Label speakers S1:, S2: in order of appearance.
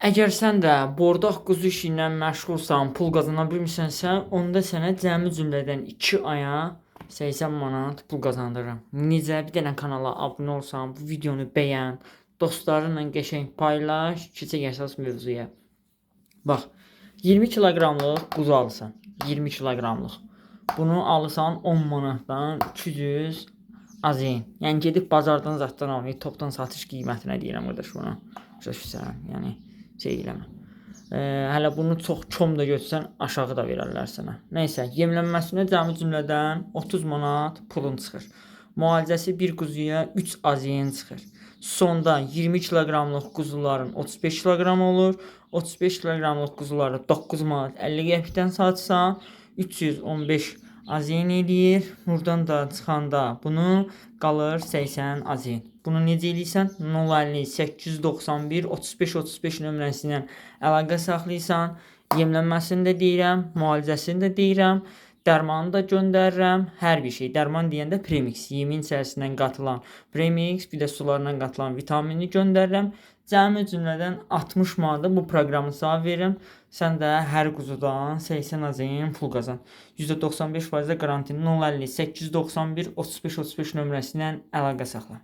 S1: Əgər sən də bordaq quzu işi ilə məşğulsan, pul qazana bilmirsənsə, onda sənə cəmi cümlədən 2 aya 80 manat pul qazandırıram. Necə? Bir dənə kanala abunə olsan, bu videonu bəyən, dostlarınla qəşəng paylaş, keçək əsas mövzuya. Bax, 20 kiloqramlıq quzu alırsan, 20 kiloqramlıq. Bunu alırsan 10 manatdan 200 azin. Yəni gedib bazardan zatdan almayıb, topdan satış qiymətinə deyirəm qardaş bunu. Başa yəni şey eləmə. Hələ bunu çox kom da götürsən aşağı da verərlər sənə. Nəysə, yemlənməsinə cəmi cümlədən 30 manat pulun çıxır. Müalicəsi bir quzuya 3 azin çıxır. Sonda 20 kiloqramlıq quzuların 35 kiloqram olur. 35 kiloqramlıq quzuları 9 manat 50 qəpikdən satsan 315 azin eləyir. Buradan da çıxanda bunu qalır 80 azin. Bunu necə eləyirsən? 050 891 35 35 nömrəsi ilə əlaqə saxlayırsan. Yemlənməsini də deyirəm, müalicəsini də deyirəm, dərmanı da göndərirəm, hər bir şey. Dərman deyəndə premix, yemin içərisindən qatılan premix, bir də sularla qatılan vitamini göndərirəm. Cəmi cümlədən 60 manata bu proqramı sənə verirəm. Sən də hər quzudan 80 azin pul qazan. %95% garantini 050 891 35 35 nömrəsi ilə əlaqə saxla.